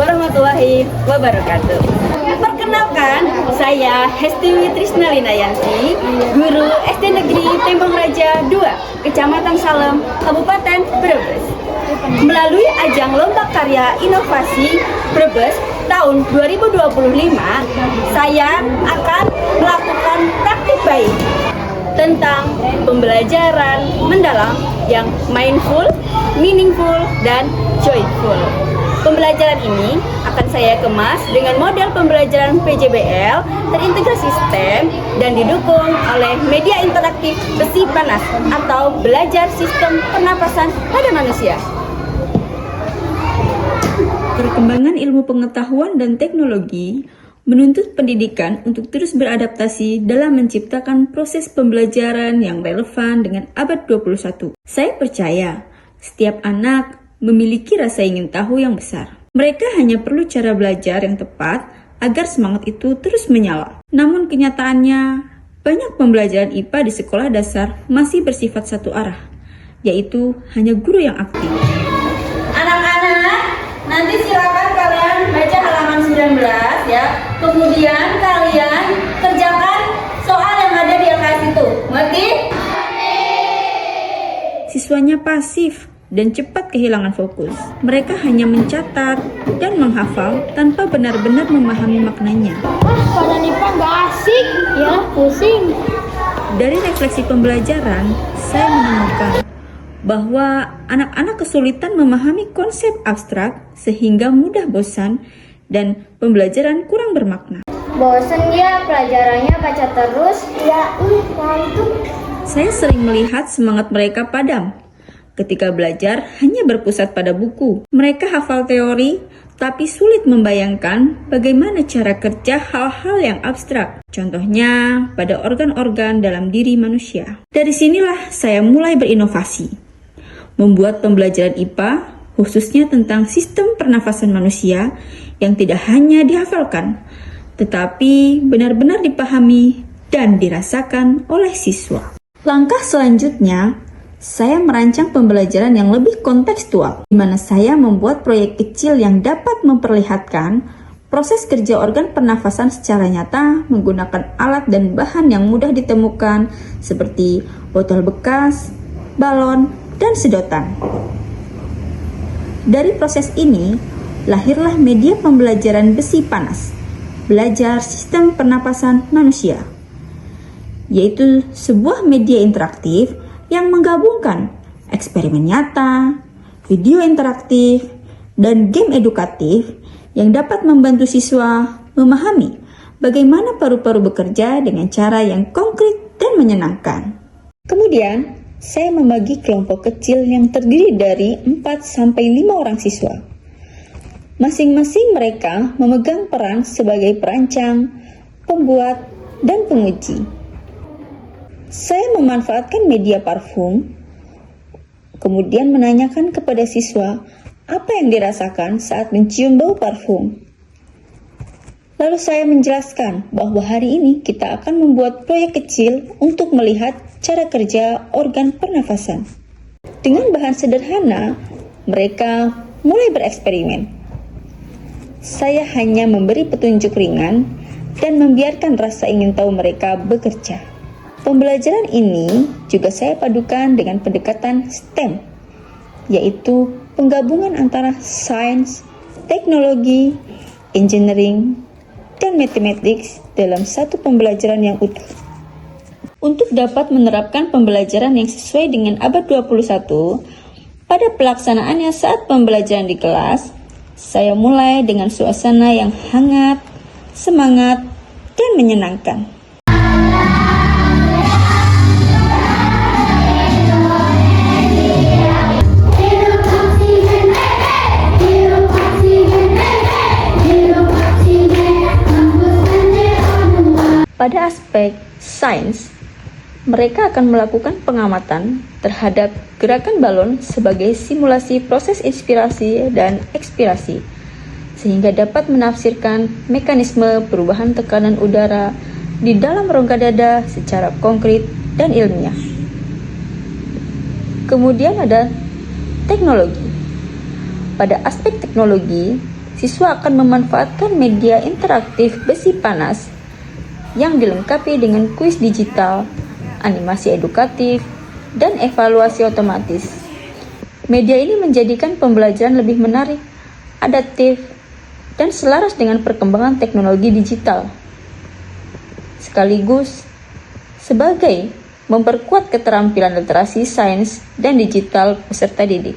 warahmatullahi wabarakatuh. Perkenalkan, saya Hestiwi Trisna Linayanti, guru SD Negeri Tembong Raja 2, Kecamatan Salem, Kabupaten Brebes. Melalui ajang Lomba Karya Inovasi Brebes tahun 2025, saya akan melakukan praktik baik tentang pembelajaran mendalam yang mindful, meaningful, dan joyful. Pembelajaran ini akan saya kemas dengan model pembelajaran PJBL terintegrasi STEM dan didukung oleh media interaktif besi panas atau belajar sistem pernapasan pada manusia. Perkembangan ilmu pengetahuan dan teknologi menuntut pendidikan untuk terus beradaptasi dalam menciptakan proses pembelajaran yang relevan dengan abad 21. Saya percaya setiap anak memiliki rasa ingin tahu yang besar. Mereka hanya perlu cara belajar yang tepat agar semangat itu terus menyala. Namun kenyataannya, banyak pembelajaran IPA di sekolah dasar masih bersifat satu arah, yaitu hanya guru yang aktif. Anak-anak, nanti silakan kalian baca halaman 19 ya. Kemudian kalian kerjakan soal yang ada di LKS itu. Ngerti? Siswanya pasif dan cepat kehilangan fokus. Mereka hanya mencatat dan menghafal tanpa benar-benar memahami maknanya. Pada IPA nggak asik, ya pusing. Dari refleksi pembelajaran, saya menemukan bahwa anak-anak kesulitan memahami konsep abstrak sehingga mudah bosan dan pembelajaran kurang bermakna. Bosen ya pelajarannya baca terus. Ya itu. Saya sering melihat semangat mereka padam ketika belajar hanya berpusat pada buku. Mereka hafal teori, tapi sulit membayangkan bagaimana cara kerja hal-hal yang abstrak. Contohnya pada organ-organ dalam diri manusia. Dari sinilah saya mulai berinovasi, membuat pembelajaran IPA khususnya tentang sistem pernafasan manusia yang tidak hanya dihafalkan, tetapi benar-benar dipahami dan dirasakan oleh siswa. Langkah selanjutnya, saya merancang pembelajaran yang lebih kontekstual, di mana saya membuat proyek kecil yang dapat memperlihatkan proses kerja organ pernafasan secara nyata menggunakan alat dan bahan yang mudah ditemukan seperti botol bekas, balon, dan sedotan. Dari proses ini, lahirlah media pembelajaran besi panas, belajar sistem pernapasan manusia, yaitu sebuah media interaktif yang menggabungkan eksperimen nyata, video interaktif, dan game edukatif yang dapat membantu siswa memahami bagaimana paru-paru bekerja dengan cara yang konkret dan menyenangkan. Kemudian, saya membagi kelompok kecil yang terdiri dari 4-5 orang siswa. Masing-masing mereka memegang peran sebagai perancang, pembuat, dan penguji. Saya memanfaatkan media parfum, kemudian menanyakan kepada siswa apa yang dirasakan saat mencium bau parfum. Lalu saya menjelaskan bahwa hari ini kita akan membuat proyek kecil untuk melihat cara kerja organ pernafasan. Dengan bahan sederhana, mereka mulai bereksperimen. Saya hanya memberi petunjuk ringan dan membiarkan rasa ingin tahu mereka bekerja. Pembelajaran ini juga saya padukan dengan pendekatan STEM, yaitu penggabungan antara sains, teknologi, engineering, dan mathematics dalam satu pembelajaran yang utuh. Untuk dapat menerapkan pembelajaran yang sesuai dengan abad 21, pada pelaksanaannya saat pembelajaran di kelas, saya mulai dengan suasana yang hangat, semangat, dan menyenangkan. Pada aspek sains, mereka akan melakukan pengamatan terhadap gerakan balon sebagai simulasi proses inspirasi dan ekspirasi, sehingga dapat menafsirkan mekanisme perubahan tekanan udara di dalam rongga dada secara konkret dan ilmiah. Kemudian ada teknologi. Pada aspek teknologi, siswa akan memanfaatkan media interaktif besi panas yang dilengkapi dengan kuis digital, animasi edukatif, dan evaluasi otomatis. Media ini menjadikan pembelajaran lebih menarik, adaptif, dan selaras dengan perkembangan teknologi digital. Sekaligus sebagai memperkuat keterampilan literasi sains dan digital peserta didik.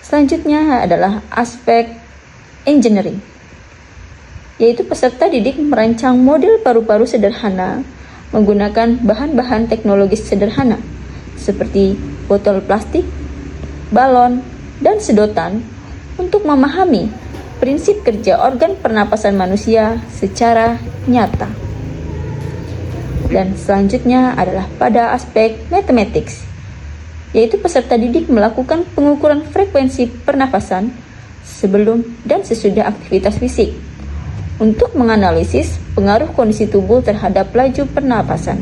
Selanjutnya adalah aspek engineering, yaitu peserta didik merancang model paru-paru sederhana menggunakan bahan-bahan teknologis sederhana seperti botol plastik, balon, dan sedotan untuk memahami prinsip kerja organ pernapasan manusia secara nyata. Dan selanjutnya adalah pada aspek mathematics, yaitu peserta didik melakukan pengukuran frekuensi pernapasan sebelum dan sesudah aktivitas fisik untuk menganalisis pengaruh kondisi tubuh terhadap laju pernapasan.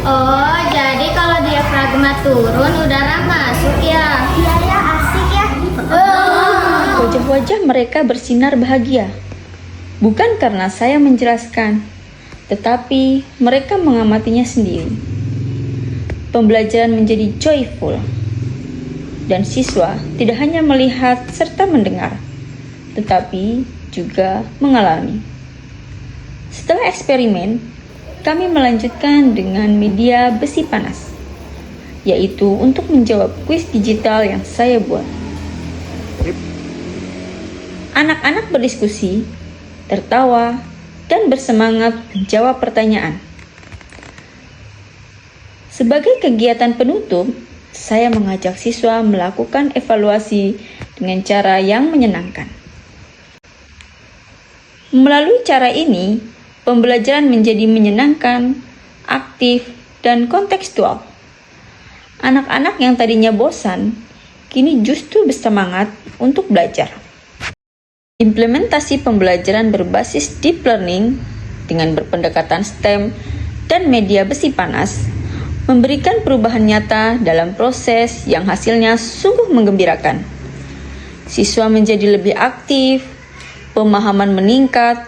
Oh, jadi kalau diafragma turun, udara masuk ya? Iya ya, asik ya. Wajah-wajah mereka bersinar bahagia. Bukan karena saya menjelaskan, tetapi mereka mengamatinya sendiri. Pembelajaran menjadi joyful, dan siswa tidak hanya melihat serta mendengar, tetapi juga mengalami. Setelah eksperimen, kami melanjutkan dengan media besi panas, yaitu untuk menjawab kuis digital yang saya buat. Anak-anak berdiskusi, tertawa, dan bersemangat menjawab pertanyaan. Sebagai kegiatan penutup, saya mengajak siswa melakukan evaluasi dengan cara yang menyenangkan. Melalui cara ini, pembelajaran menjadi menyenangkan, aktif, dan kontekstual. Anak-anak yang tadinya bosan, kini justru bersemangat untuk belajar. Implementasi pembelajaran berbasis deep learning dengan berpendekatan STEM dan media besi panas memberikan perubahan nyata dalam proses yang hasilnya sungguh menggembirakan. Siswa menjadi lebih aktif, pemahaman meningkat,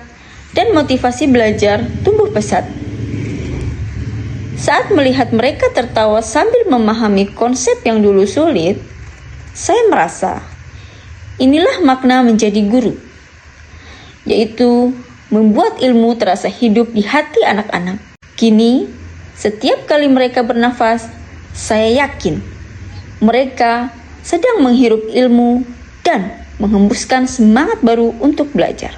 dan motivasi belajar tumbuh pesat. Saat melihat mereka tertawa sambil memahami konsep yang dulu sulit, saya merasa inilah makna menjadi guru, yaitu membuat ilmu terasa hidup di hati anak-anak. Kini, setiap kali mereka bernafas, saya yakin mereka sedang menghirup ilmu dan menghembuskan semangat baru untuk belajar.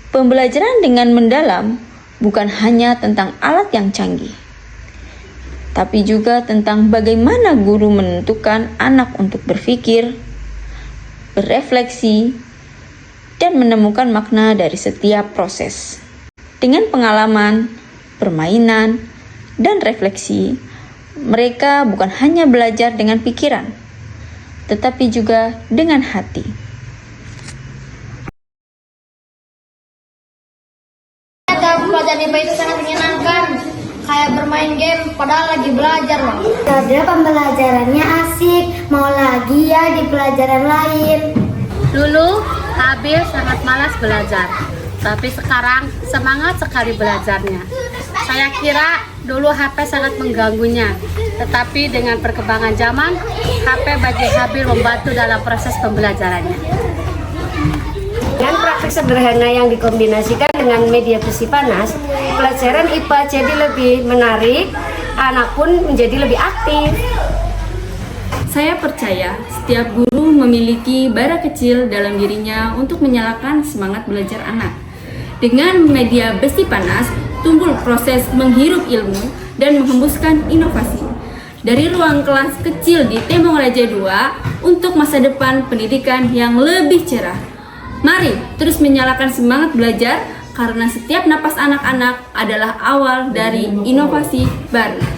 Pembelajaran dengan mendalam bukan hanya tentang alat yang canggih, tapi juga tentang bagaimana guru menentukan anak untuk berpikir, berefleksi, dan menemukan makna dari setiap proses. Dengan pengalaman, permainan, dan refleksi, mereka bukan hanya belajar dengan pikiran, tetapi juga dengan hati. Pelajaran IPA itu sangat menyenangkan, kayak bermain game padahal lagi belajar loh. Ada pembelajarannya asik, mau lagi ya di pelajaran lain. Dulu Habil sangat malas belajar, tapi sekarang semangat sekali belajarnya. Saya kira dulu HP sangat mengganggunya, tetapi dengan perkembangan zaman, HP bagi Habil membantu dalam proses pembelajarannya. Dengan praktik sederhana yang dikombinasikan dengan media besi panas, pelajaran IPA jadi lebih menarik, anak pun menjadi lebih aktif. Saya percaya setiap guru memiliki bara kecil dalam dirinya untuk menyalakan semangat belajar anak. Dengan media besi panas, tumbuh proses menghirup ilmu dan menghembuskan inovasi. Dari ruang kelas kecil di Tembong Raja 2 untuk masa depan pendidikan yang lebih cerah. Mari terus menyalakan semangat belajar karena setiap napas anak-anak adalah awal dari inovasi baru.